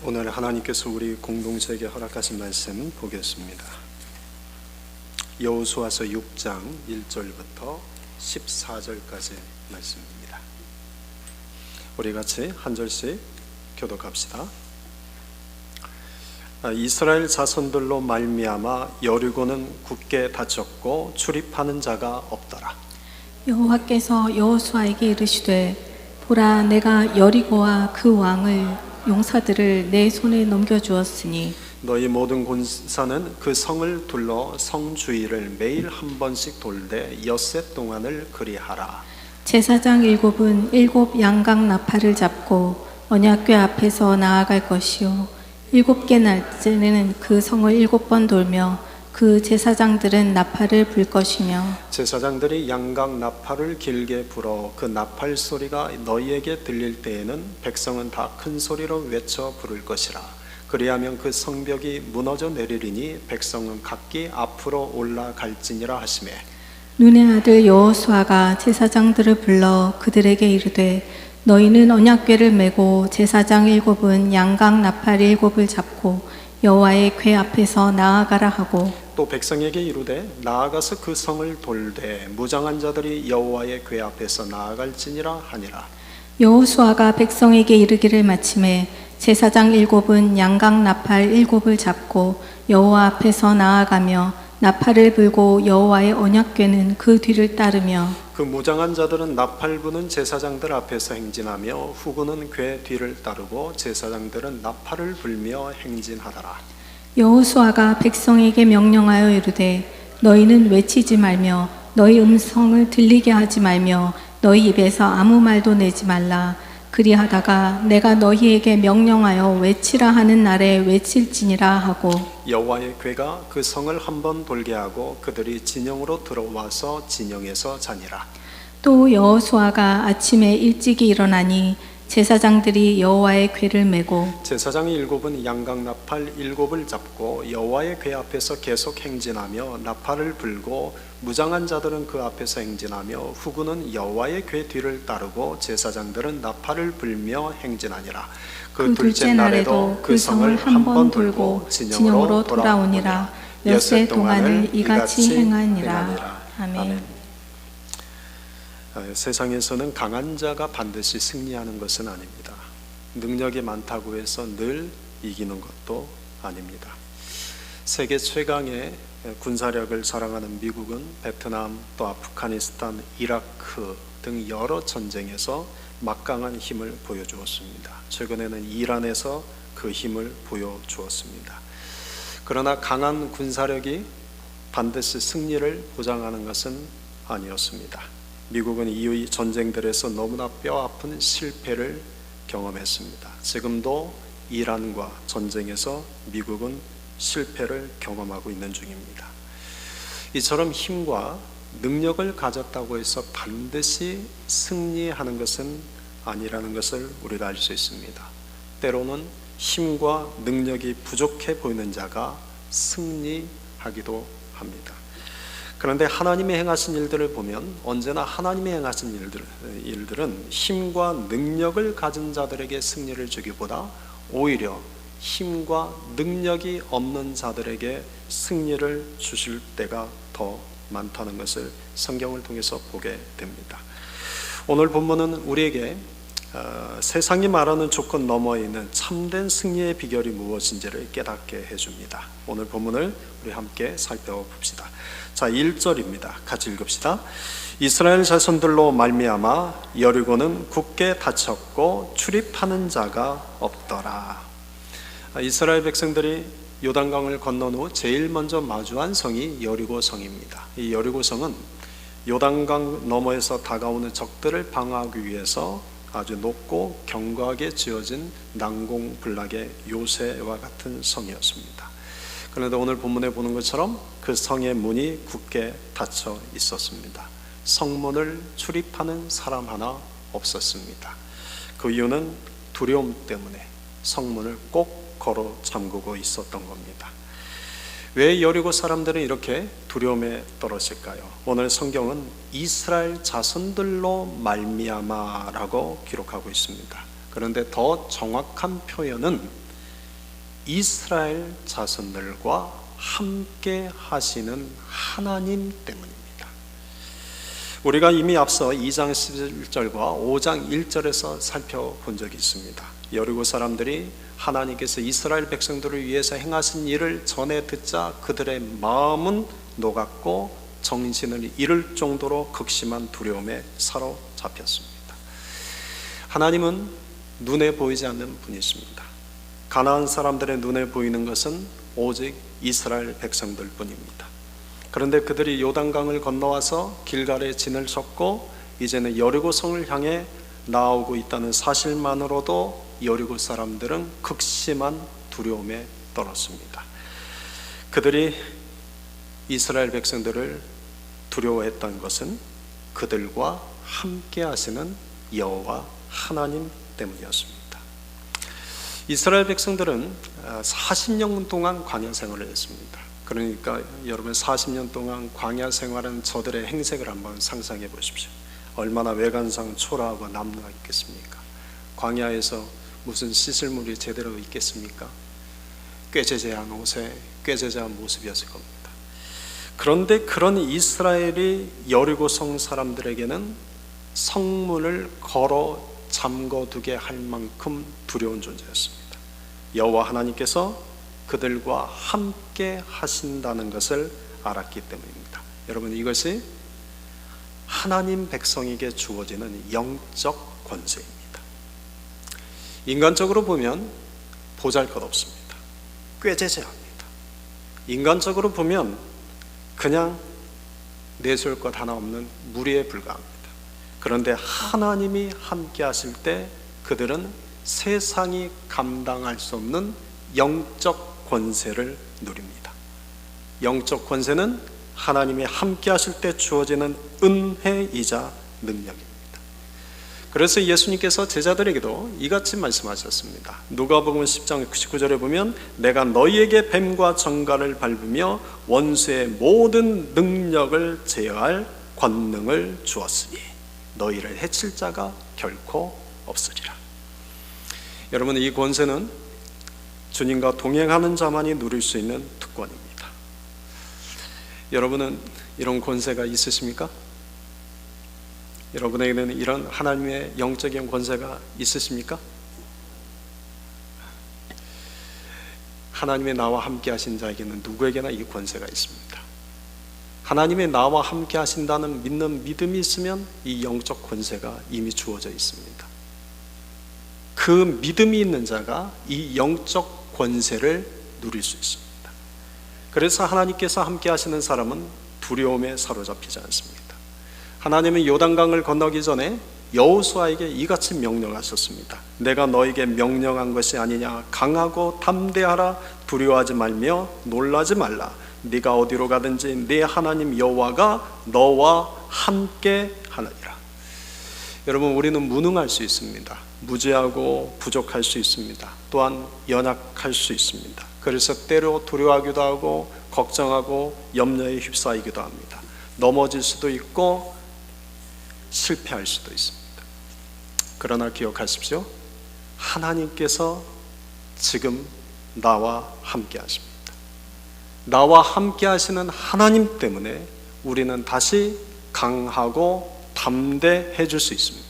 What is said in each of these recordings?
오늘 하나님께서 우리 공동체에게 허락하신 말씀 보겠습니다. 여호수아서 6장 1절부터 14절까지 말씀입니다. 우리 같이 한 절씩 교독합시다. 이스라엘 자손들로 말미암아 여리고는 굳게 닫혔고 출입하는 자가 없더라. 여호와께서 여호수아에게 이르시되 보라, 내가 여리고와 그 왕을 용사들을 내 손에 넘겨주었으니 너희 모든 군사는 그 성을 둘러 성 주위를 매일 한 번씩 돌되 엿새 동안을 그리하라. 제사장 7은 7 양각 나팔을 잡고 언약궤 앞에서 나아갈 것이요 7개 날짜는 그 성을 7번 돌며 그 제사장들은 나팔을 불 것이며 제사장들이 양각 나팔을 길게 불어 그 나팔 소리가 너희에게 들릴 때에는 백성은 다 큰 소리로 외쳐 부를 것이라. 그리하면 그 성벽이 무너져 내리리니 백성은 각기 앞으로 올라갈지니라 하시매 눈의 아들 여호수아가 제사장들을 불러 그들에게 이르되 너희는 언약궤를 메고 제사장 7은 양각 나팔 7을 잡고 여호와의 궤 앞에서 나아가라 하고 또 백성에게 이르되 나아가서 그 성을 돌되 무장한 자들이 여호와의 궤 앞에서 나아갈지니라 하니라. 여호수아가 백성에게 이르기를 마침에 제사장 7은 양각 나팔 7을 잡고 여호와 앞에서 나아가며 나팔을 불고 여호와의 언약궤는 그 뒤를 따르며 그 무장한 자들은 나팔 부는 제사장들 앞에서 행진하며 후군은 궤 뒤를 따르고 제사장들은 나팔을 불며 행진하더라. 여호수아가 백성에게 명령하여 이르되 너희는 외치지 말며 너희 음성을 들리게 하지 말며 너희 입에서 아무 말도 내지 말라. 그리하다가 내가 너희에게 명령하여 외치라 하는 날에 외칠지니라 하고 여호와의 궤가 그 성을 한번 돌게 하고 그들이 진영으로 들어와서 진영에서 자니라. 또 여호수아가 아침에 일찍이 일어나니 제사장들이 여호와의 궤를 메고 제사장 7은 양각 나팔 7을 잡고 여호와의 궤 앞에서 계속 행진하며 나팔을 불고 무장한 자들은 그 앞에서 행진하며 후군은 여호와의 궤 뒤를 따르고 제사장들은 나팔을 불며 행진하니라. 그 둘째 날에도 그 성을 한 번 돌고 진영으로 돌아오니라. 엿새 동안을 이같이 행하니라. 아멘. 세상에서는 강한 자가 반드시 승리하는 것은 아닙니다. 능력이 많다고 해서 늘 이기는 것도 아닙니다. 세계 최강의 군사력을 자랑하는 미국은 베트남, 또 아프가니스탄, 이라크 등 여러 전쟁에서 막강한 힘을 보여주었습니다. 최근에는 이란에서 그 힘을 보여주었습니다. 그러나 강한 군사력이 반드시 승리를 보장하는 것은 아니었습니다. 미국은 이후의 전쟁들에서 너무나 뼈아픈 실패를 경험했습니다. 지금도 이란과 전쟁에서 미국은 실패를 경험하고 있는 중입니다. 이처럼 힘과 능력을 가졌다고 해서 반드시 승리하는 것은 아니라는 것을 우리가 알 수 있습니다. 때로는 힘과 능력이 부족해 보이는 자가 승리하기도 합니다. 그런데 하나님이 행하신 일들을 보면 언제나 하나님이 행하신 일들은 힘과 능력을 가진 자들에게 승리를 주기보다 오히려 힘과 능력이 없는 자들에게 승리를 주실 때가 더 많다는 것을 성경을 통해서 보게 됩니다. 오늘 본문은 우리에게 세상이 말하는 조건 너머에 있는 참된 승리의 비결이 무엇인지를 깨닫게 해줍니다. 오늘 본문을 우리 함께 살펴봅시다. 자, 1절입니다. 같이 읽읍시다. 이스라엘 자손들로 말미암아 여리고는 굳게 닫혔고 출입하는 자가 없더라. 이스라엘 백성들이 요단강을 건넌 후 제일 먼저 마주한 성이 여리고 성입니다. 이 여리고 성은 요단강 너머에서 다가오는 적들을 방어하기 위해서 아주 높고 견고하게 지어진 난공불락의 요새와 같은 성이었습니다. 그런데 오늘 본문에 보는 것처럼 그 성의 문이 굳게 닫혀 있었습니다. 성문을 출입하는 사람 하나 없었습니다. 그 이유는 두려움 때문에 성문을 꼭 걸어 잠그고 있었던 겁니다. 왜 여리고 사람들은 이렇게 두려움에 떨었을까요? 오늘 성경은 이스라엘 자손들로 말미암아라고 기록하고 있습니다. 그런데 더 정확한 표현은 이스라엘 자손들과 함께 하시는 하나님 때문입니다. 우리가 이미 앞서 2장 11절과 5장 1절에서 살펴본 적이 있습니다. 여리고 사람들이 하나님께서 이스라엘 백성들을 위해서 행하신 일을 전해 듣자 그들의 마음은 녹았고 정신을 잃을 정도로 극심한 두려움에 사로잡혔습니다. 하나님은 눈에 보이지 않는 분이십니다. 가나안 사람들의 눈에 보이는 것은 오직 이스라엘 백성들 뿐입니다. 그런데 그들이 요단강을 건너와서 길갈에 진을 쳤고 이제는 여리고성을 향해 나아오고 있다는 사실만으로도 여리고 사람들은 극심한 두려움에 떨었습니다. 그들이 이스라엘 백성들을 두려워했던 것은 그들과 함께 하시는 여호와 하나님 때문이었습니다. 이스라엘 백성들은 40년 동안 광야 생활을 했습니다. 그러니까 여러분 40년 동안 광야 생활한 저들의 행색을 한번 상상해 보십시오. 얼마나 외관상 초라하고 남루하 있겠습니까? 광야에서 무슨 씻을 물이 제대로 있겠습니까? 꾀죄죄한 옷에 꾀죄죄한 모습이었을 겁니다. 그런데 그런 이스라엘이 여리고성 사람들에게는 성문을 걸어 잠궈두게 할 만큼 두려운 존재였습니다. 여호와 하나님께서 그들과 함께 하신다는 것을 알았기 때문입니다. 여러분, 이것이 하나님 백성에게 주어지는 영적 권세입니다. 인간적으로 보면 보잘것없습니다. 꾀죄죄합니다. 인간적으로 보면 그냥 내세울 것 하나 없는 무리에 불과합니다. 그런데 하나님이 함께 하실 때 그들은 세상이 감당할 수 없는 영적 권세를 누립니다. 영적 권세는 하나님이 함께 하실 때 주어지는 은혜이자 능력입니다. 그래서 예수님께서 제자들에게도 이같이 말씀하셨습니다. 누가복음 10장 19절에 보면 내가 너희에게 뱀과 정갈을 밟으며 원수의 모든 능력을 제어할 권능을 주었으니 너희를 해칠 자가 결코 없으리라. 여러분, 이 권세는 주님과 동행하는 자만이 누릴 수 있는 특권입니다. 여러분은 이런 권세가 있으십니까? 여러분에게는 이런 하나님의 영적인 권세가 있으십니까? 하나님의 나와 함께 하신 자에게는 누구에게나 이 권세가 있습니다. 하나님의 나와 함께 하신다는 믿는 믿음이 있으면 이 영적 권세가 이미 주어져 있습니다. 그 믿음이 있는 자가 이 영적 권세를 누릴 수 있습니다. 그래서 하나님께서 함께 하시는 사람은 두려움에 사로잡히지 않습니다. 하나님은 요단강을 건너기 전에 여호수아에게 이같이 명령하셨습니다. 내가 너에게 명령한 것이 아니냐. 강하고 담대하라. 두려워하지 말며 놀라지 말라. 네가 어디로 가든지 네 하나님 여호와가 너와 함께 하느니라. 여러분, 우리는 무능할 수 있습니다. 무지하고 부족할 수 있습니다. 또한 연약할 수 있습니다. 그래서 때로 두려워하기도 하고 걱정하고 염려에 휩싸이기도 합니다. 넘어질 수도 있고 실패할 수도 있습니다. 그러나 기억하십시오. 하나님께서 지금 나와 함께 하십니다. 나와 함께 하시는 하나님 때문에 우리는 다시 강하고 담대해질 수 있습니다.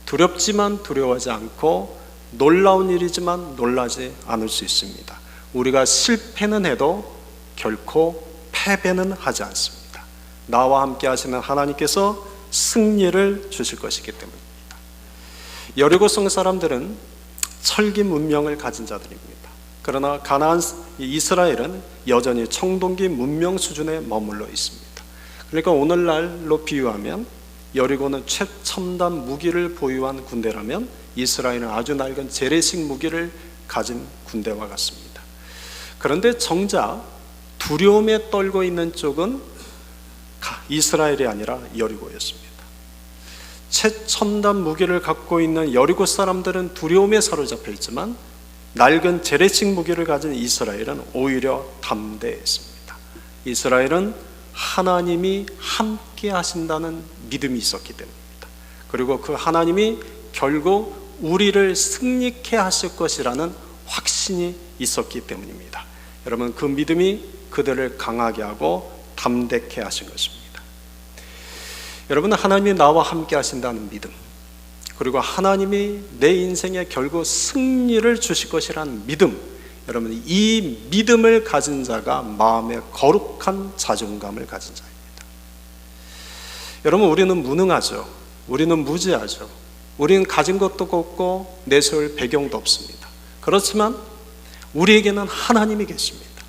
두렵지만 두려워하지 않고 놀라운 일이지만 놀라지 않을 수 있습니다. 우리가 실패는 해도 결코 패배는 하지 않습니다. 나와 함께 하시는 하나님께서 승리를 주실 것이기 때문입니다. 여리고성 사람들은 철기 문명을 가진 자들입니다. 그러나 가나안 이스라엘은 여전히 청동기 문명 수준에 머물러 있습니다. 그러니까 오늘날로 비유하면 여리고는 최첨단 무기를 보유한 군대라면 이스라엘은 아주 낡은 재래식 무기를 가진 군대와 같습니다. 그런데 정작 두려움에 떨고 있는 쪽은 이스라엘이 아니라 여리고였습니다. 최첨단 무기를 갖고 있는 여리고 사람들은 두려움에 사로잡혀 있지만 낡은 재래식 무기를 가진 이스라엘은 오히려 담대했습니다. 이스라엘은 하나님이 함께 하신다는 믿음이 있었기 때문입니다. 그리고 그 하나님이 결국 우리를 승리케 하실 것이라는 확신이 있었기 때문입니다. 여러분, 그 믿음이 그들을 강하게 하고 담대케 하신 것입니다. 여러분, 하나님이 나와 함께 하신다는 믿음, 그리고 하나님이 내 인생에 결국 승리를 주실 것이라는 믿음, 여러분, 이 믿음을 가진 자가 마음에 거룩한 자존감을 가진 자입니다. 여러분, 우리는 무능하죠. 우리는 무지하죠. 우리는 가진 것도 없고 내세울 배경도 없습니다. 그렇지만 우리에게는 하나님이 계십니다.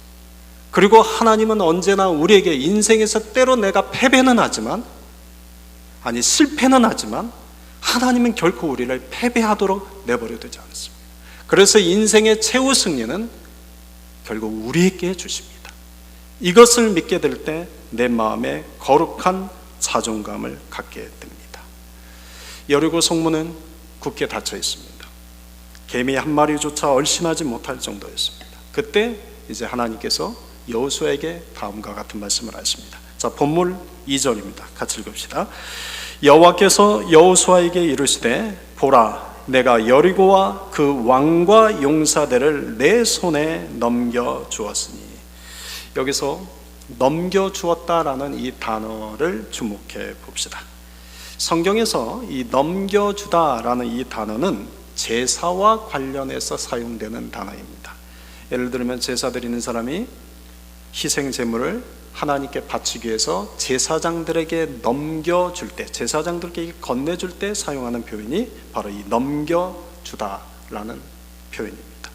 그리고 하나님은 언제나 우리에게 인생에서 때로 내가 패배는 하지만, 아니 실패는 하지만, 하나님은 결코 우리를 패배하도록 내버려 두지 않습니다. 그래서 인생의 최후 승리는 결국 우리에게 주십니다. 이것을 믿게 될 때 내 마음에 거룩한 자존감을 갖게 됩니다. 여리고 성문은 굳게 닫혀 있습니다. 개미 한 마리조차 얼씬하지 못할 정도였습니다. 그때 이제 하나님께서 여호수아에게 다음과 같은 말씀을 하십니다. 자, 본문 2절입니다. 같이 읽읍시다. 여호와께서 여호수아에게 이르시되 보라, 내가 여리고와 그 왕과 용사들을 내 손에 넘겨 주었으니. 여기서 넘겨 주었다라는 이 단어를 주목해 봅시다. 성경에서 이 넘겨주다라는 이 단어는 제사와 관련해서 사용되는 단어입니다. 예를 들면 제사 드리는 사람이 희생 제물을 하나님께 바치기 위해서 제사장들에게 넘겨줄 때, 제사장들에게 건네줄 때 사용하는 표현이 바로 이 넘겨주다라는 표현입니다.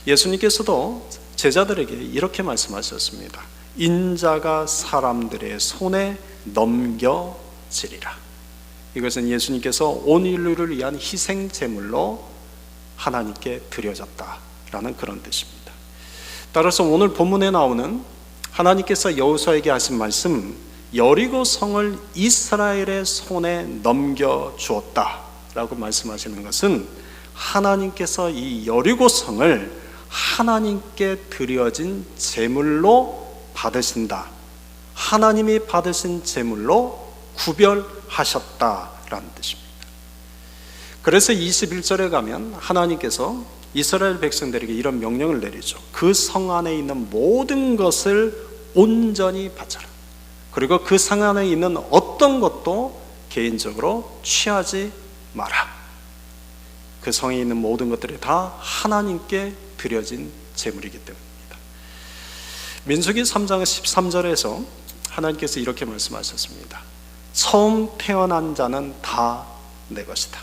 예수님께서도 제자들에게 이렇게 말씀하셨습니다. 인자가 사람들의 손에 넘겨지리라. 이것은 예수님께서 온 인류를 위한 희생 제물로 하나님께 드려졌다라는 그런 뜻입니다. 따라서 오늘 본문에 나오는 하나님께서 여호수아에게 하신 말씀, 여리고 성을 이스라엘의 손에 넘겨 주었다라고 말씀하시는 것은 하나님께서 이 여리고 성을 하나님께 드려진 제물로 받으신다, 하나님이 받으신 제물로 구별하셨다라는 뜻입니다. 그래서 21절에 가면 하나님께서 이스라엘 백성들에게 이런 명령을 내리죠. 그 성 안에 있는 모든 것을 온전히 바쳐라. 그리고 그 성 안에 있는 어떤 것도 개인적으로 취하지 마라. 그 성에 있는 모든 것들이 다 하나님께 드려진 제물이기 때문입니다. 민수기 3장 13절에서 하나님께서 이렇게 말씀하셨습니다. 처음 태어난 자는 다 내 것이다.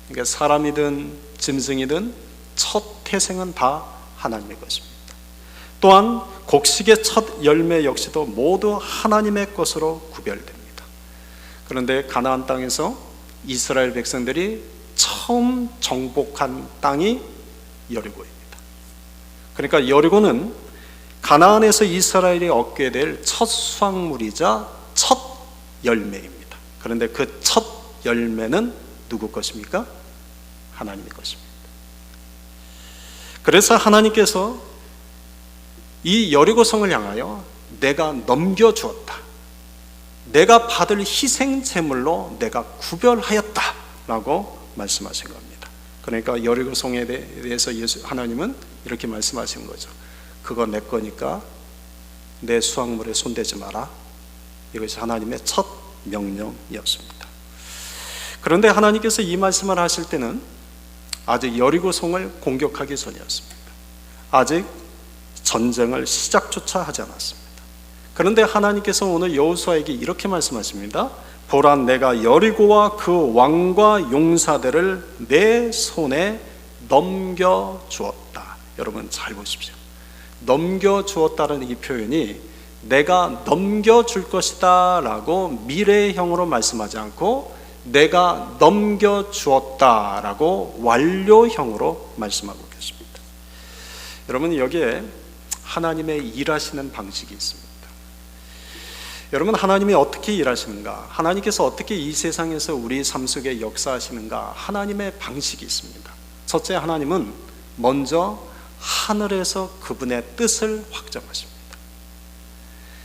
그러니까 사람이든 짐승이든 첫 태생은 다 하나님의 것입니다. 또한 곡식의 첫 열매 역시도 모두 하나님의 것으로 구별됩니다. 그런데 가나안 땅에서 이스라엘 백성들이 처음 정복한 땅이 여리고입니다. 그러니까 여리고는 가나안에서 이스라엘이 얻게 될 첫 수확물이자 첫 열매입니다. 그런데 그 첫 열매는 누구 것입니까? 하나님의 것입니다. 그래서 하나님께서 이 여리고성을 향하여 내가 넘겨주었다, 내가 받을 희생 제물로 내가 구별하였다 라고 말씀하신 겁니다. 그러니까 여리고성에 대해서 하나님은 이렇게 말씀하신 거죠. 그거 내 거니까 내 수확물에 손대지 마라. 이것이 하나님의 첫 명령이었습니다. 그런데 하나님께서 이 말씀을 하실 때는 아직 여리고성을 공격하기 전이었습니다. 아직 전쟁을 시작조차 하지 않았습니다. 그런데 하나님께서 오늘 여호수아에게 이렇게 말씀하십니다. 보라, 내가 여리고와 그 왕과 용사들을 내 손에 넘겨주었다. 여러분 잘 보십시오. 넘겨주었다는 이 표현이 내가 넘겨줄 것이다 라고 미래형으로 말씀하지 않고 내가 넘겨주었다 라고 완료형으로 말씀하고 계십니다. 여러분, 여기에 하나님의 일하시는 방식이 있습니다. 여러분, 하나님이 어떻게 일하시는가, 하나님께서 어떻게 이 세상에서 우리 삶 속에 역사하시는가, 하나님의 방식이 있습니다. 첫째, 하나님은 먼저 하늘에서 그분의 뜻을 확정하십니다.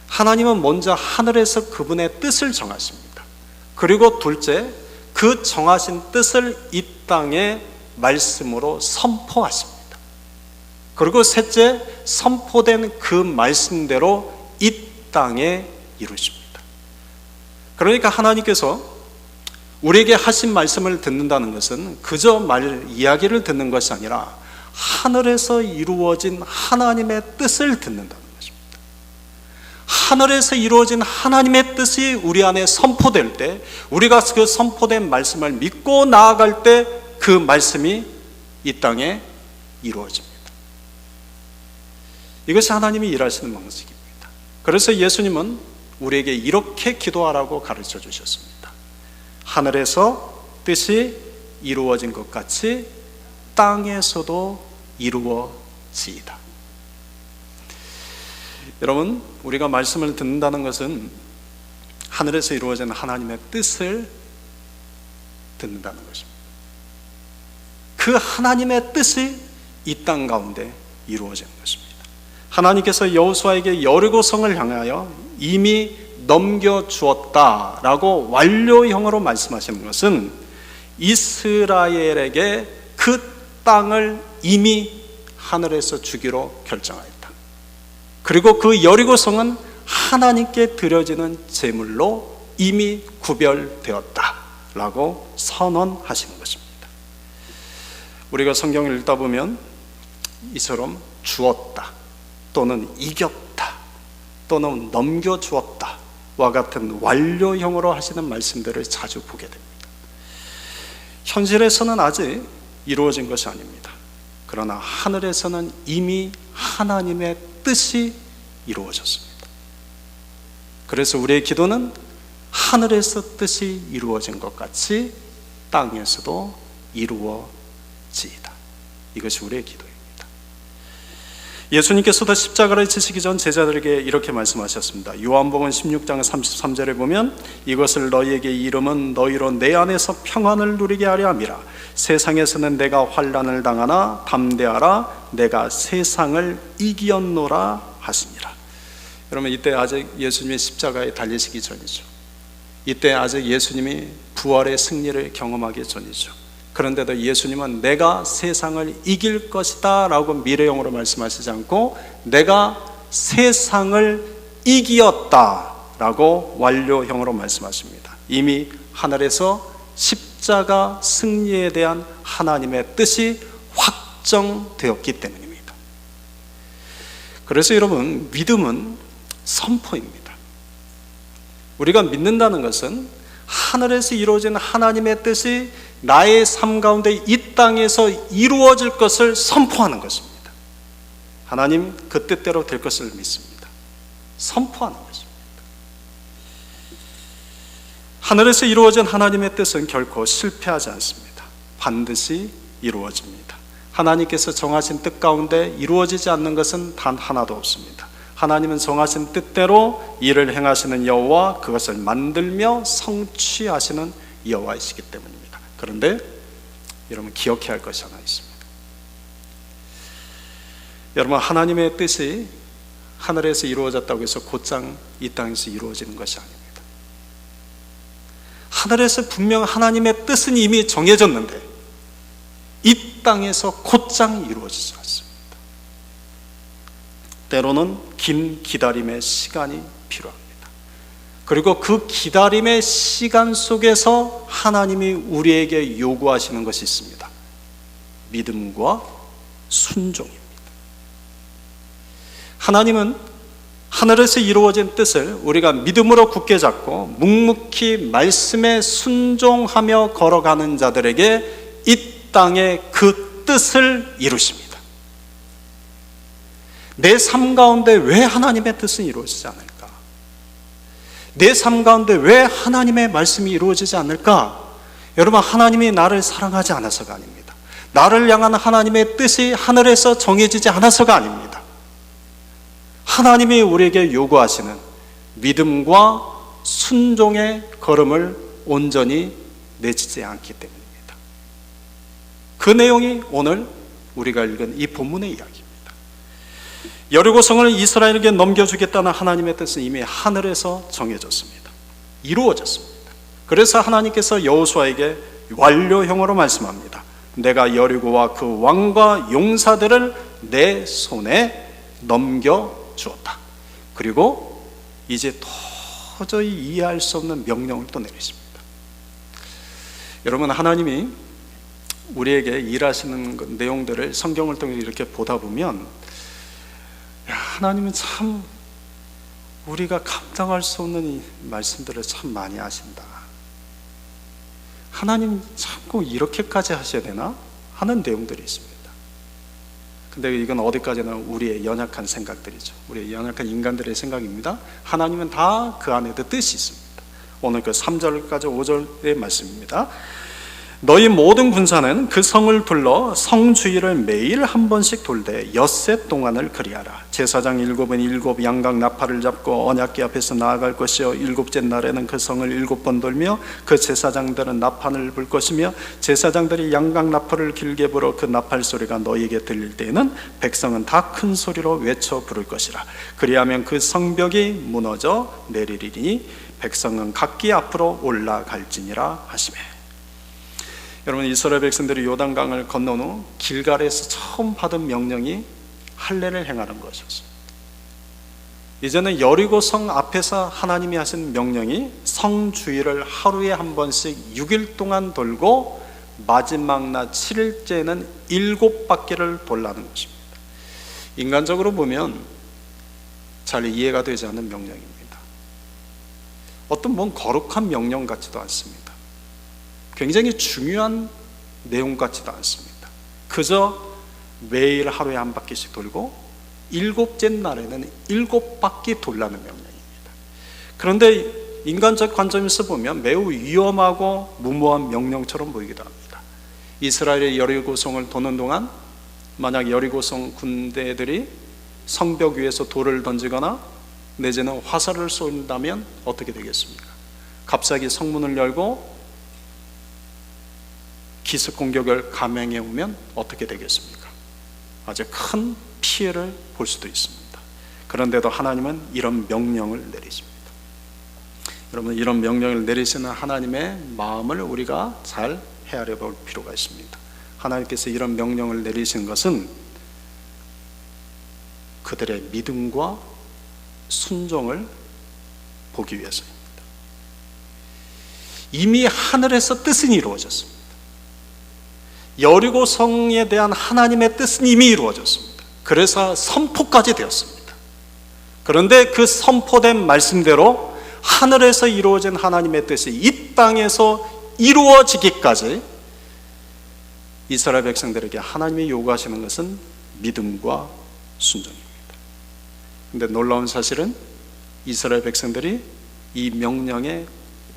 하나님은 먼저 하늘에서 그분의 뜻을 정하십니다. 그리고 둘째, 그 정하신 뜻을 이 땅에 말씀으로 선포하십니다. 그리고 셋째, 선포된 그 말씀대로 이 땅에 이루십니다. 그러니까 하나님께서 우리에게 하신 말씀을 듣는다는 것은 그저 이야기를 듣는 것이 아니라 하늘에서 이루어진 하나님의 뜻을 듣는다는 것입니다. 하늘에서 이루어진 하나님의 뜻이 우리 안에 선포될 때, 우리가 그 선포된 말씀을 믿고 나아갈 때 그 말씀이 이 땅에 이루어집니다. 이것이 하나님이 일하시는 방식입니다. 그래서 예수님은 우리에게 이렇게 기도하라고 가르쳐 주셨습니다. 하늘에서 뜻이 이루어진 것 같이 땅에서도 이루어지이다. 여러분, 우리가 말씀을 듣는다는 것은 하늘에서 이루어진 하나님의 뜻을 듣는다는 것입니다. 그 하나님의 뜻이 이 땅 가운데 이루어지는 것입니다. 하나님께서 여호수아에게 여리고성을 향하여 이미 넘겨주었다라고 완료형으로 말씀하시는 것은 이스라엘에게 그 땅을 이미 하늘에서 주기로 결정하였다. 그리고 그 여리고성은 하나님께 드려지는 제물로 이미 구별되었다라고 선언하시는 것입니다. 우리가 성경을 읽다 보면 이처럼 주었다 또는 이겼다 또는 넘겨주었다 와 같은 완료형으로 하시는 말씀들을 자주 보게 됩니다. 현실에서는 아직 이루어진 것이 아닙니다. 그러나 하늘에서는 이미 하나님의 뜻이 이루어졌습니다. 그래서 우리의 기도는 하늘에서 뜻이 이루어진 것 같이 땅에서도 이루어지이다. 이것이 우리의 기도입니다. 예수님께서도 십자가를 지시기 전 제자들에게 이렇게 말씀하셨습니다. 요한복음 16장 33절에 보면 이것을 너희에게 이름은 너희로 내 안에서 평안을 누리게 하려 함이라. 세상에서는 내가 환난을 당하나 담대하라. 내가 세상을 이기었노라 하시니라. 여러분, 이때 아직 예수님이 십자가에 달리시기 전이죠. 이때 아직 예수님이 부활의 승리를 경험하기 전이죠. 그런데도 예수님은 내가 세상을 이길 것이다 라고 미래형으로 말씀하시지 않고 내가 세상을 이기었다 라고 완료형으로 말씀하십니다. 이미 하늘에서 십자가 승리에 대한 하나님의 뜻이 확정되었기 때문입니다. 그래서 여러분, 믿음은 선포입니다. 우리가 믿는다는 것은 하늘에서 이루어진 하나님의 뜻이 나의 삶 가운데 이 땅에서 이루어질 것을 선포하는 것입니다. 하나님 그 뜻대로 될 것을 믿습니다. 선포하는 것입니다. 하늘에서 이루어진 하나님의 뜻은 결코 실패하지 않습니다. 반드시 이루어집니다. 하나님께서 정하신 뜻 가운데 이루어지지 않는 것은 단 하나도 없습니다. 하나님은 정하신 뜻대로 일을 행하시는 여호와, 그것을 만들며 성취하시는 여호와이시기 때문입니다. 그런데 여러분, 기억해야 할 것이 하나 있습니다. 여러분, 하나님의 뜻이 하늘에서 이루어졌다고 해서 곧장 이 땅에서 이루어지는 것이 아닙니다. 하늘에서 분명 하나님의 뜻은 이미 정해졌는데 이 땅에서 곧장 이루어지지 않습니다. 때로는 긴 기다림의 시간이 필요합니다. 그리고 그 기다림의 시간 속에서 하나님이 우리에게 요구하시는 것이 있습니다. 믿음과 순종입니다. 하나님은 하늘에서 이루어진 뜻을 우리가 믿음으로 굳게 잡고 묵묵히 말씀에 순종하며 걸어가는 자들에게 이 땅에 그 뜻을 이루십니다. 내 삶 가운데 왜 하나님의 뜻은 이루어지지 않을까? 내 삶 가운데 왜 하나님의 말씀이 이루어지지 않을까? 여러분, 하나님이 나를 사랑하지 않아서가 아닙니다. 나를 향한 하나님의 뜻이 하늘에서 정해지지 않아서가 아닙니다. 하나님이 우리에게 요구하시는 믿음과 순종의 걸음을 온전히 내지지 않기 때문입니다. 그 내용이 오늘 우리가 읽은 이 본문의 이야기입니다. 여리고성을 이스라엘에게 넘겨주겠다는 하나님의 뜻은 이미 하늘에서 정해졌습니다. 이루어졌습니다. 그래서 하나님께서 여호수아에게 완료형으로 말씀합니다. 내가 여리고와 그 왕과 용사들을 내 손에 넘겨주었다. 그리고 이제 도저히 이해할 수 없는 명령을 또 내리십니다. 여러분, 하나님이 우리에게 일하시는 내용들을 성경을 통해 이렇게 보다 보면 하나님은 참 우리가 감당할 수 없는 이 말씀들을 참 많이 하신다. 하나님 참고 이렇게까지 하셔야 되나? 하는 내용들이 있습니다. 근데 이건 어디까지나 우리의 연약한 생각들이죠. 우리의 연약한 인간들의 생각입니다. 하나님은 다 그 안에도 뜻이 있습니다. 오늘 그 3절까지 5절의 말씀입니다. 너희 모든 군사는 그 성을 둘러 성 주위를 매일 한 번씩 돌되 엿새 동안을 그리하라. 제사장 7은 7 양각 나팔을 잡고 언약궤 앞에서 나아갈 것이요 7째 날에는 그 성을 7번 돌며 그 제사장들은 나팔을 불 것이며 제사장들이 양각 나팔을 길게 불어 그 나팔 소리가 너희에게 들릴 때에는 백성은 다 큰 소리로 외쳐 부를 것이라. 그리하면 그 성벽이 무너져 내리리니 백성은 각기 앞으로 올라갈지니라 하시매. 여러분, 이스라엘 백성들이 요단강을 건넌 후 길갈에서 처음 받은 명령이 할례를 행하는 것이었습니다. 이제는 여리고 성 앞에서 하나님이 하신 명령이 성 주위를 하루에 한 번씩 6일 동안 돌고 마지막 날 7일째는 7바퀴를 돌라는 것입니다. 인간적으로 보면 잘 이해가 되지 않는 명령입니다. 어떤 거룩한 명령 같지도 않습니다. 굉장히 중요한 내용 같지도 않습니다. 그저 매일 하루에 한 바퀴씩 돌고 7째 날에는 7바퀴 돌라는 명령입니다. 그런데 인간적 관점에서 보면 매우 위험하고 무모한 명령처럼 보이기도 합니다. 이스라엘의 여리고성을 도는 동안 만약 여리고성 군대들이 성벽 위에서 돌을 던지거나 내지는 화살을 쏜다면 어떻게 되겠습니까? 갑자기 성문을 열고 기습 공격을 감행해 오면 어떻게 되겠습니까? 아주 큰 피해를 볼 수도 있습니다. 그런데도 하나님은 이런 명령을 내리십니다. 여러분, 이런 명령을 내리시는 하나님의 마음을 우리가 잘 헤아려 볼 필요가 있습니다. 하나님께서 이런 명령을 내리신 것은 그들의 믿음과 순종을 보기 위해서입니다. 이미 하늘에서 뜻은 이루어졌습니다. 여리고 성에 대한 하나님의 뜻은 이미 이루어졌습니다. 그래서 선포까지 되었습니다. 그런데 그 선포된 말씀대로 하늘에서 이루어진 하나님의 뜻이 이 땅에서 이루어지기까지 이스라엘 백성들에게 하나님이 요구하시는 것은 믿음과 순종입니다. 그런데 놀라운 사실은 이스라엘 백성들이 이 명령에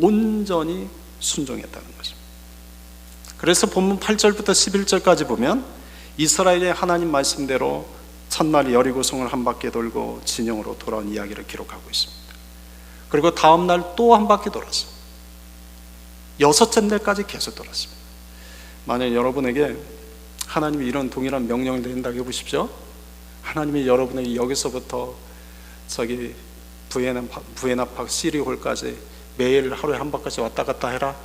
온전히 순종했다는 것입니다. 그래서 본문 8절부터 11절까지 보면 이스라엘의 하나님 말씀대로 첫날 여리고성을 한 바퀴 돌고 진영으로 돌아온 이야기를 기록하고 있습니다. 그리고 다음 날 또 한 바퀴 돌았어요. 6째 날까지 계속 돌았습니다. 만약 여러분에게 하나님이 이런 동일한 명령을 내린다고 해보십시오. 하나님이 여러분에게 여기서부터 저기 부에나팍 시리홀까지 매일 하루에 한 바퀴씩 왔다 갔다 해라.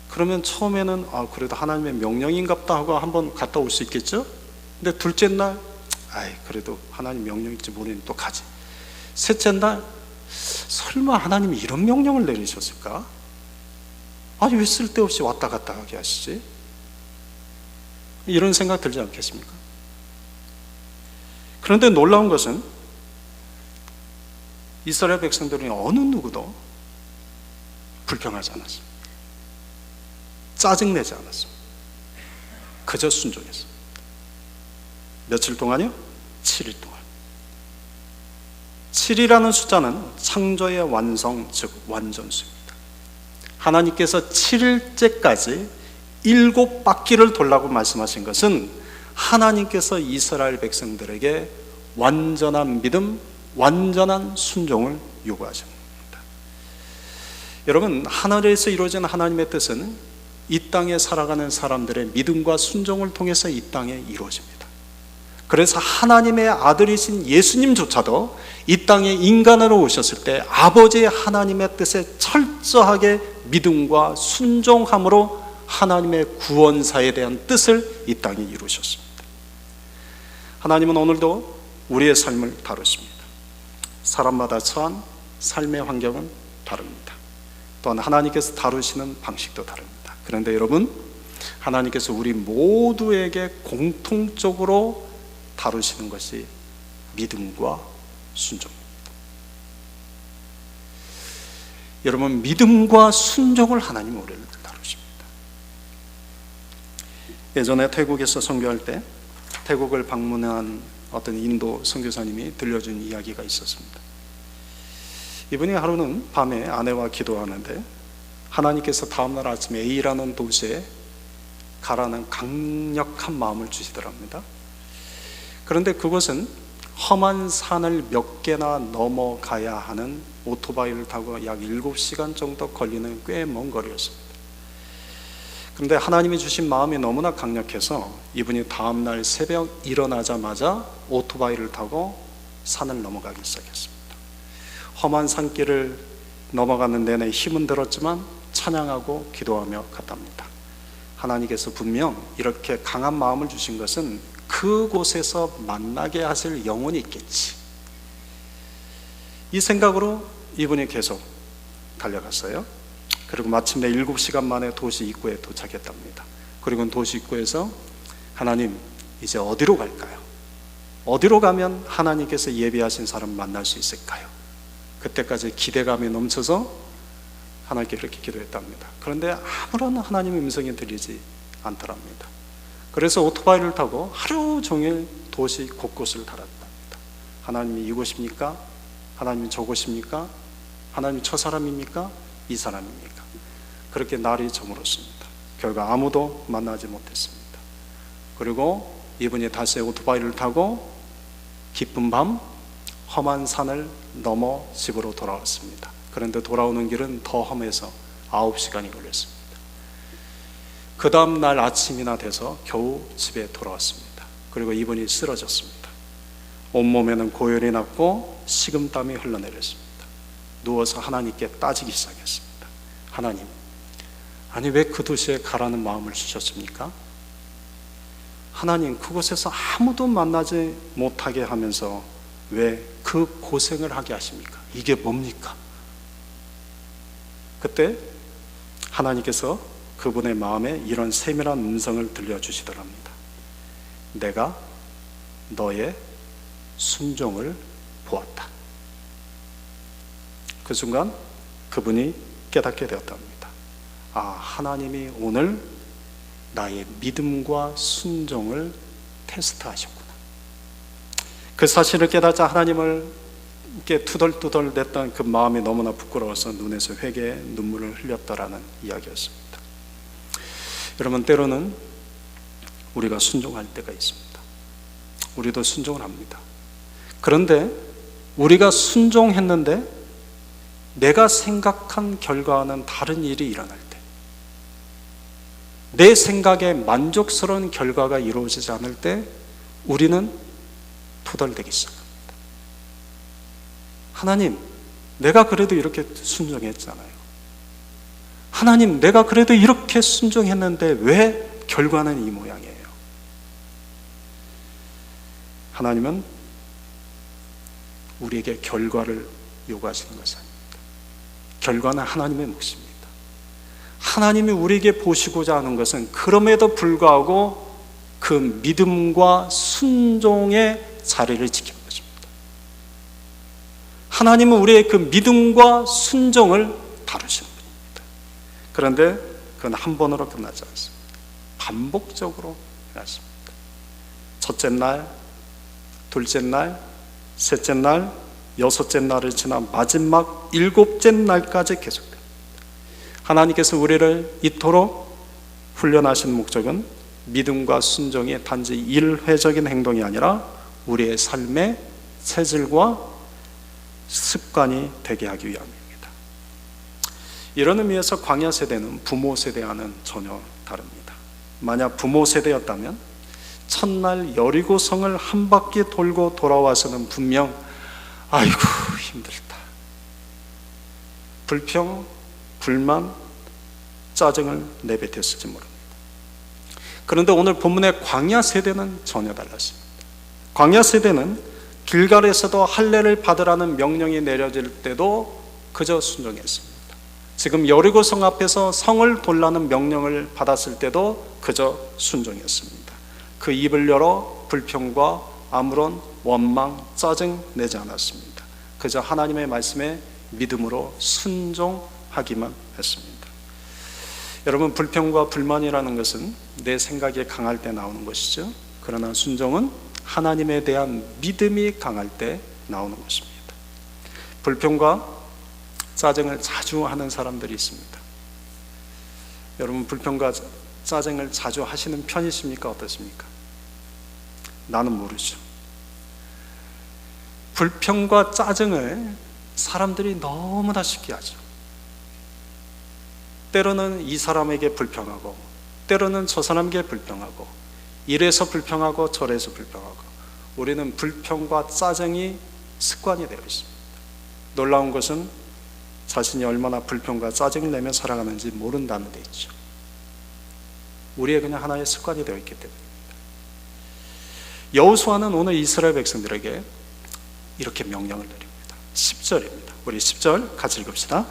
그러면 처음에는 그래도 하나님의 명령인갑다 하고 한번 갔다 올 수 있겠죠? 근데 둘째 날 그래도 하나님 명령일지 모르니 또 가지. 셋째 날 설마 하나님이 이런 명령을 내리셨을까? 아니 왜 쓸데없이 왔다 갔다 하게 하시지? 이런 생각 들지 않겠습니까? 그런데 놀라운 것은 이스라엘 백성들은 어느 누구도 불평하지 않았습니다. 짜증내지 않았습니다. 그저 순종했습니다. 며칠 동안요? 7일 동안. 7이라는 숫자는 창조의 완성, 즉 완전수입니다. 하나님께서 7일째까지 7바퀴를 돌라고 말씀하신 것은 하나님께서 이스라엘 백성들에게 완전한 믿음, 완전한 순종을 요구하신 겁니다. 여러분, 하늘에서 이루어진 하나님의 뜻은 이 땅에 살아가는 사람들의 믿음과 순종을 통해서 이 땅에 이루어집니다. 그래서 하나님의 아들이신 예수님조차도 이 땅에 인간으로 오셨을 때 아버지 하나님의 뜻에 철저하게 믿음과 순종함으로 하나님의 구원사에 대한 뜻을 이 땅에 이루셨습니다. 하나님은 오늘도 우리의 삶을 다루십니다. 사람마다 처한 삶의 환경은 다릅니다. 또한 하나님께서 다루시는 방식도 다릅니다. 그런데 여러분, 하나님께서 우리 모두에게 공통적으로 다루시는 것이 믿음과 순종입니다. 여러분, 믿음과 순종을 하나님은 우리를 다루십니다. 예전에 태국에서 선교할 때 태국을 방문한 어떤 인도 선교사님이 들려준 이야기가 있었습니다. 이분이 하루는 밤에 아내와 기도하는데 하나님께서 다음날 아침에 A라는 도시에 가라는 강력한 마음을 주시더랍니다. 그런데 그곳은 험한 산을 몇 개나 넘어가야 하는 오토바이를 타고 약 7시간 정도 걸리는 꽤 먼 거리였습니다. 그런데 하나님이 주신 마음이 너무나 강력해서 이분이 다음날 새벽 일어나자마자 오토바이를 타고 산을 넘어가기 시작했습니다. 험한 산길을 넘어가는 내내 힘은 들었지만 찬양하고 기도하며 갔답니다. 하나님께서 분명 이렇게 강한 마음을 주신 것은 그곳에서 만나게 하실 영혼이 있겠지, 이 생각으로 이분이 계속 달려갔어요. 그리고 마침내 7시간 만에 도시 입구에 도착했답니다. 그리고 도시 입구에서 하나님, 이제 어디로 갈까요? 어디로 가면 하나님께서 예비하신 사람 만날 수 있을까요? 그때까지 기대감이 넘쳐서 하나님께 그렇게 기도했답니다. 그런데 아무런 하나님의 음성이 들리지 않더랍니다. 그래서 오토바이를 타고 하루 종일 도시 곳곳을 달았답니다. 하나님이 이곳입니까? 하나님이 저곳입니까? 하나님이 저 사람입니까? 이 사람입니까? 그렇게 날이 저물었습니다. 결과 아무도 만나지 못했습니다. 그리고 이분이 다시 오토바이를 타고 깊은 밤 험한 산을 넘어 집으로 돌아왔습니다. 그런데 돌아오는 길은 더 험해서 9시간이 걸렸습니다. 그 다음 날 아침이나 돼서 겨우 집에 돌아왔습니다. 그리고 이분이 쓰러졌습니다. 온몸에는 고열이 났고 식은땀이 흘러내렸습니다. 누워서 하나님께 따지기 시작했습니다. 하나님, 아니 왜 그 도시에 가라는 마음을 주셨습니까? 하나님, 그곳에서 아무도 만나지 못하게 하면서 왜 그 고생을 하게 하십니까? 이게 뭡니까? 그때 하나님께서 그분의 마음에 이런 세밀한 음성을 들려주시더랍니다. 내가 너의 순종을 보았다. 그 순간 그분이 깨닫게 되었답니다. 아, 하나님이 오늘 나의 믿음과 순종을 테스트하셨구나. 그 사실을 깨닫자 하나님을 이렇게 투덜투덜 댔던 그 마음이 너무나 부끄러워서 눈에서 회개의 눈물을 흘렸다라는 이야기였습니다. 여러분, 때로는 우리가 순종할 때가 있습니다. 우리도 순종을 합니다. 그런데 우리가 순종했는데 내가 생각한 결과와는 다른 일이 일어날 때, 내 생각에 만족스러운 결과가 이루어지지 않을 때 우리는 투덜대기 시작합니다. 하나님, 내가 그래도 이렇게 순종했잖아요. 하나님, 내가 그래도 이렇게 순종했는데 왜 결과는 이 모양이에요? 하나님은 우리에게 결과를 요구하시는 것이 아닙니다. 결과는 하나님의 몫입니다. 하나님이 우리에게 보시고자 하는 것은 그럼에도 불구하고 그 믿음과 순종의 자리를 지키는 것입니다. 하나님은 우리의 그 믿음과 순종을 다루시는 분입니다. 그런데 그건 한 번으로 끝나지 않습니다. 반복적으로 끝났습니다. 첫째 날, 둘째 날, 셋째 날, 여섯째 날을 지나 마지막 7째 날까지 계속됩니다. 하나님께서 우리를 이토록 훈련하신 목적은 믿음과 순종이 단지 일회적인 행동이 아니라 우리의 삶의 체질과 습관이 되게 하기 위함입니다. 이런 의미에서 광야 세대는 부모 세대와는 전혀 다릅니다. 만약 부모 세대였다면 첫날 여리고성을 한 바퀴 돌고 돌아와서는 분명 아이고 힘들다, 불평, 불만, 짜증을 내뱉었을지 모릅니다. 그런데 오늘 본문의 광야 세대는 전혀 달랐습니다. 광야 세대는 길갈에서도 할례를 받으라는 명령이 내려질 때도 그저 순종했습니다. 지금 여리고성 앞에서 성을 돌라는 명령을 받았을 때도 그저 순종했습니다. 그 입을 열어 불평과 아무런 원망, 짜증 내지 않았습니다. 그저 하나님의 말씀에 믿음으로 순종하기만 했습니다. 여러분, 불평과 불만이라는 것은 내 생각이 강할 때 나오는 것이죠. 그러나 순종은 하나님에 대한 믿음이 강할 때 나오는 것입니다. 불평과 짜증을 자주 하는 사람들이 있습니다. 여러분, 불평과 짜증을 자주 하시는 편이십니까? 어떻습니까? 나는 모르죠. 불평과 짜증을 사람들이 너무나 쉽게 하죠. 때로는 이 사람에게 불평하고, 때로는 저 사람에게 불평하고, 이래서 불평하고 저래서 불평하고, 우리는 불평과 짜증이 습관이 되어 있습니다. 놀라운 것은 자신이 얼마나 불평과 짜증을 내며 살아가는지 모른다는 데 있죠. 우리의 그냥 하나의 습관이 되어 있기 때문입니다. 여호수아는 오늘 이스라엘 백성들에게 이렇게 명령을 내립니다. 10절입니다. 우리 10절 같이 읽읍시다.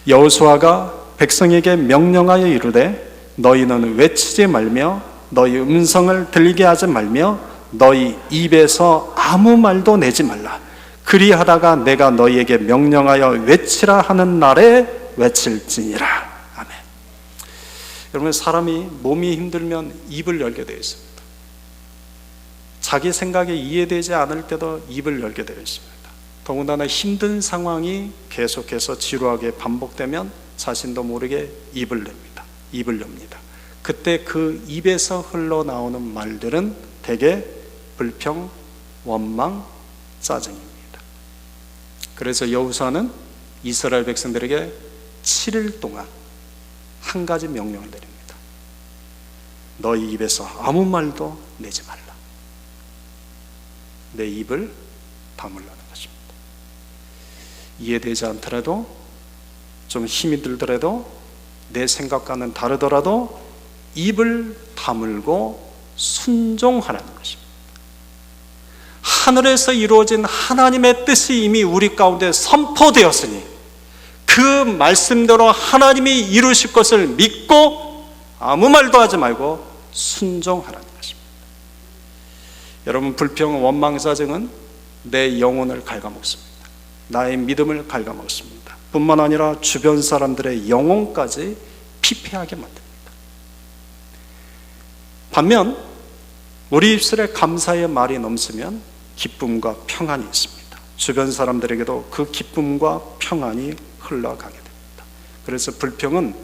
여호수아가 백성에게 명령하여 이르되 너희는 외치지 말며 너희 음성을 들리게 하지 말며 너희 입에서 아무 말도 내지 말라. 그리하다가 내가 너희에게 명령하여 외치라 하는 날에 외칠지니라. 아멘. 여러분, 사람이 몸이 힘들면 입을 열게 되어 있습니다. 자기 생각에 이해되지 않을 때도 입을 열게 되어 있습니다. 더군다나 힘든 상황이 계속해서 지루하게 반복되면 자신도 모르게 입을 냅니다. 입을 엽니다. 그때 그 입에서 흘러나오는 말들은 대개 불평, 원망, 짜증입니다. 그래서 여호수아는 이스라엘 백성들에게 7일 동안 한 가지 명령을 내립니다. 너희 입에서 아무 말도 내지 말라. 내 입을 다물라는 것입니다. 이해되지 않더라도, 좀 힘이 들더라도, 내 생각과는 다르더라도 입을 다물고 순종하라는 것입니다. 하늘에서 이루어진 하나님의 뜻이 이미 우리 가운데 선포되었으니 그 말씀대로 하나님이 이루실 것을 믿고 아무 말도 하지 말고 순종하라는 것입니다. 여러분, 불평, 원망, 짜증은 내 영혼을 갉아먹습니다. 나의 믿음을 갉아먹습니다. 뿐만 아니라 주변 사람들의 영혼까지 피폐하게 만듭니다. 반면 우리 입술에 감사의 말이 넘치면 기쁨과 평안이 있습니다. 주변 사람들에게도 그 기쁨과 평안이 흘러가게 됩니다. 그래서 불평은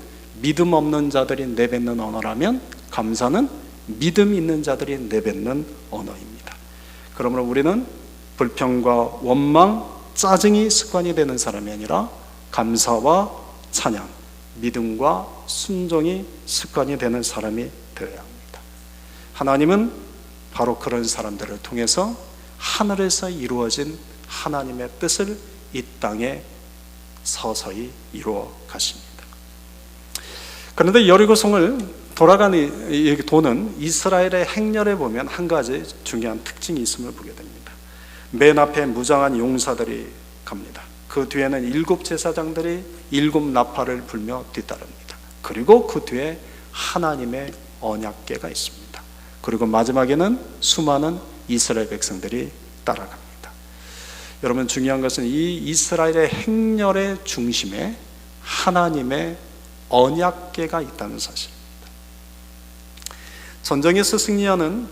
믿음 없는 자들이 내뱉는 언어라면 감사는 믿음 있는 자들이 내뱉는 언어입니다. 그러므로 우리는 불평과 원망, 짜증이 습관이 되는 사람이 아니라 감사와 찬양, 믿음과 순종이 습관이 되는 사람이 되어야 합니다. 하나님은 바로 그런 사람들을 통해서 하늘에서 이루어진 하나님의 뜻을 이 땅에 서서히 이루어 가십니다. 그런데 여리고성을 도는 이스라엘의 행렬에 보면 한 가지 중요한 특징이 있음을 보게 됩니다. 맨 앞에 무장한 용사들이 갑니다. 그 뒤에는 7 제사장들이 7 나팔을 불며 뒤따릅니다. 그리고 그 뒤에 하나님의 언약궤가 있습니다. 그리고 마지막에는 수많은 이스라엘 백성들이 따라갑니다. 여러분, 중요한 것은 이 이스라엘의 행렬의 중심에 하나님의 언약궤가 있다는 사실입니다. 전쟁에서 승리하는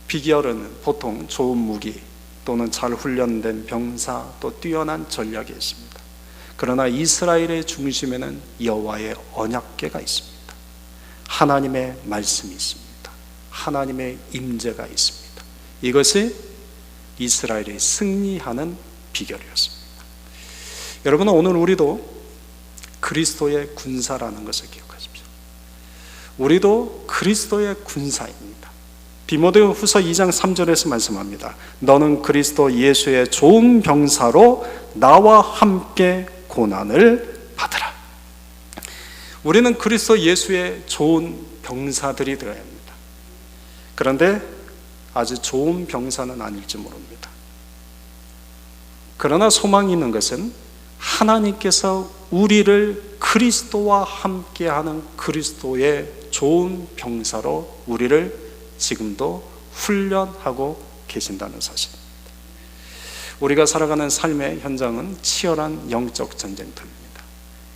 비결은 보통 좋은 무기 또는 잘 훈련된 병사 또 뛰어난 전략이 있습니다. 그러나 이스라엘의 중심에는 여호와의 언약궤가 있습니다. 하나님의 말씀이 있습니다. 하나님의 임재가 있습니다. 이것이 이스라엘이 승리하는 비결이었습니다. 여러분, 오늘 우리도 그리스도의 군사라는 것을 기억하십시오. 우리도 그리스도의 군사입니다. 디모데 후서 2장 3절에서 말씀합니다. 너는 그리스도 예수의 좋은 병사로 나와 함께 고난을 받으라. 우리는 그리스도 예수의 좋은 병사들이 되어야 합니다. 그런데 아주 좋은 병사는 아닐지 모릅니다. 그러나 소망이 있는 것은 하나님께서 우리를 그리스도와 함께하는 그리스도의 좋은 병사로 우리를 지금도 훈련하고 계신다는 사실입니다. 우리가 살아가는 삶의 현장은 치열한 영적 전쟁터입니다.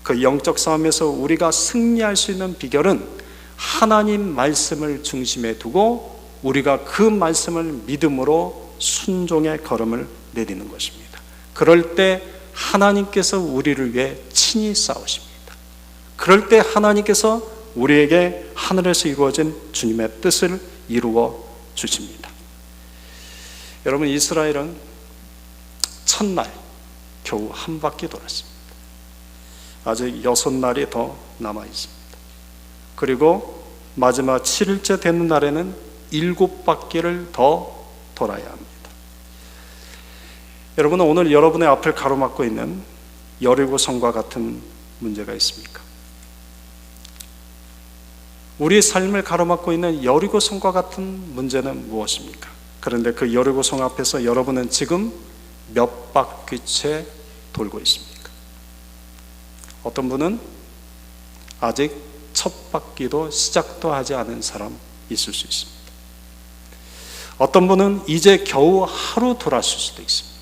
그 영적 싸움에서 우리가 승리할 수 있는 비결은 하나님 말씀을 중심에 두고 우리가 그 말씀을 믿음으로 순종의 걸음을 내디는 것입니다. 그럴 때 하나님께서 우리를 위해 친히 싸우십니다. 그럴 때 하나님께서 우리에게 하늘에서 이루어진 주님의 뜻을 이루어 주십니다. 여러분, 이스라엘은 첫날 겨우 한 바퀴 돌았습니다. 아직 6날이 더 남아 있습니다. 그리고 마지막 7일째 되는 날에는 7바퀴를 더 돌아야 합니다. 여러분은 오늘 여러분의 앞을 가로막고 있는 여리고성과 같은 문제가 있습니까? 우리 삶을 가로막고 있는 여리고성과 같은 문제는 무엇입니까? 그런데 그 여리고성 앞에서 여러분은 지금 몇 바퀴째 돌고 있습니까? 어떤 분은 아직 첫 바퀴도 시작도 하지 않은 사람 있을 수 있습니다. 어떤 분은 이제 겨우 하루 돌았을 수도 있습니다.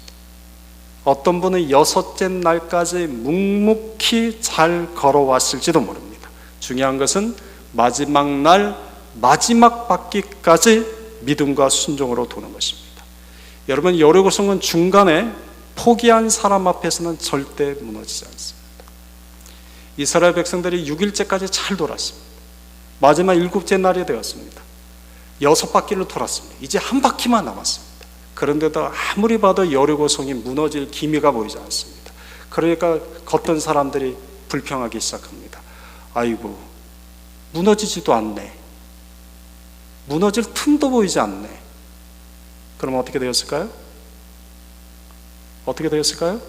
어떤 분은 6째 날까지 묵묵히 잘 걸어왔을지도 모릅니다. 중요한 것은 마지막 날 마지막 바퀴까지 믿음과 순종으로 도는 것입니다. 여러분, 여리고성은 중간에 포기한 사람 앞에서는 절대 무너지지 않습니다. 이스라엘 백성들이 6일째까지 잘 돌았습니다. 마지막 7째 날이 되었습니다. 6바퀴를 돌았습니다. 이제 한 바퀴만 남았습니다. 그런데도 아무리 봐도 여리고성이 무너질 기미가 보이지 않습니다. 그러니까 걷던 사람들이 불평하기 시작합니다. 아이고, 무너지지도 않네. 무너질 틈도 보이지 않네. 그럼 어떻게 되었을까요? 어떻게 되었을까요?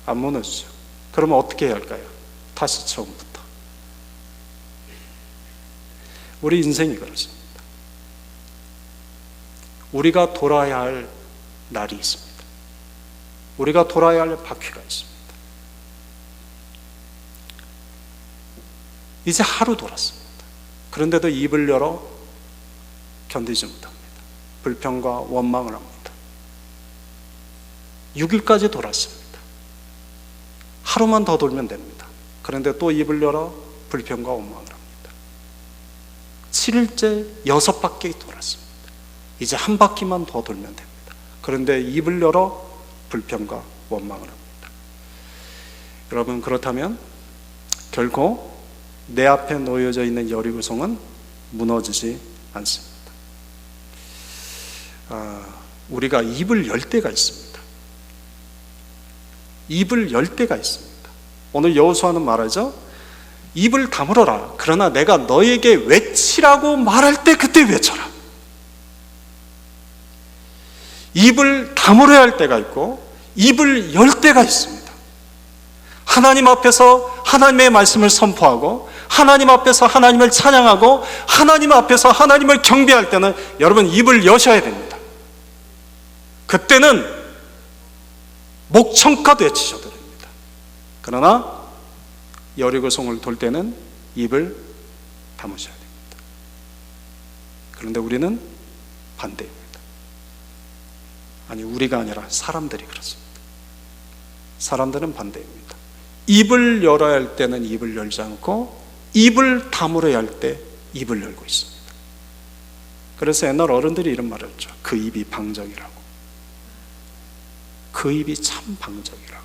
안 무너지죠. 그러면 어떻게 해야 할까요? 다시 처음부터. 우리 인생이 그렇습니다. 우리가 돌아야 할 날이 있습니다. 우리가 돌아야 할 바퀴가 있습니다. 이제 하루 돌았습니다. 그런데도 입을 열어 견디지 못합니다. 불평과 원망을 합니다. 6일까지 돌았습니다. 하루만 더 돌면 됩니다. 그런데 또 입을 열어 불평과 원망을 합니다. 7일째 6바퀴 돌았습니다. 이제 한 바퀴만 더 돌면 됩니다. 그런데 입을 열어 불평과 원망을 합니다. 여러분, 그렇다면 결코 내 앞에 놓여져 있는 여리고성은 무너지지 않습니다. 우리가 입을 열 때가 있습니다. 입을 열 때가 있습니다. 오늘 여호수아는 말하죠. 입을 다물어라. 그러나 내가 너에게 외치라고 말할 때 그때 외쳐라. 입을 다물어야 할 때가 있고 입을 열 때가 있습니다. 하나님 앞에서 하나님의 말씀을 선포하고 하나님 앞에서 하나님을 찬양하고 하나님 앞에서 하나님을 경배할 때는 여러분 입을 여셔야 됩니다. 그때는 목청껏 외치셔도 됩니다. 그러나 여리고성을 돌 때는 입을 다무셔야 됩니다. 그런데 우리는 반대입니다. 아니, 우리가 아니라 사람들이 그렇습니다. 사람들은 반대입니다. 입을 열어야 할 때는 입을 열지 않고 입을 다물어야 할 때 입을 열고 있습니다. 그래서 옛날 어른들이 이런 말을 했죠. 그 입이 방정이라고. 그 입이 참 방정이라고.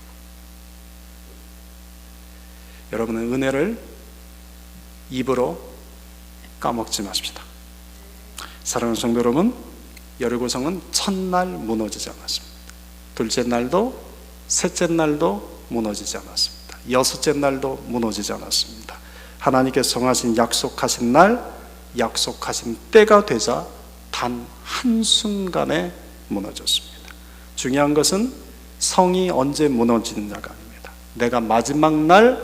여러분은 은혜를 입으로 까먹지 마십시다. 사랑하는 성도 여러분, 여리고성은 첫날 무너지지 않았습니다. 둘째 날도 셋째 날도 무너지지 않았습니다. 6째 날도 무너지지 않았습니다. 하나님께서 정하신 약속하신 날 약속하신 때가 되자 단 한순간에 무너졌습니다. 중요한 것은 성이 언제 무너지느냐가 아닙니다. 내가 마지막 날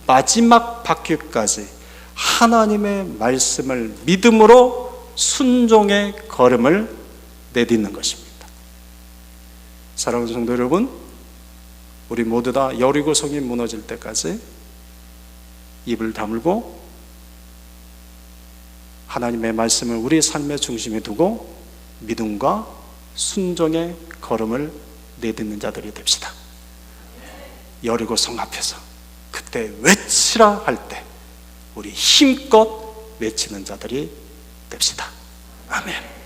마지막 바퀴까지 하나님의 말씀을 믿음으로 순종의 걸음을 내딛는 것입니다. 사랑하는 성도 여러분, 우리 모두 다 여리고성이 무너질 때까지 입을 다물고 하나님의 말씀을 우리 삶의 중심에 두고 믿음과 순종의 걸음을 내딛는 자들이 됩시다. 여리고성 앞에서 그때 외치라 할 때 우리 힘껏 외치는 자들이 됩시다. 아멘.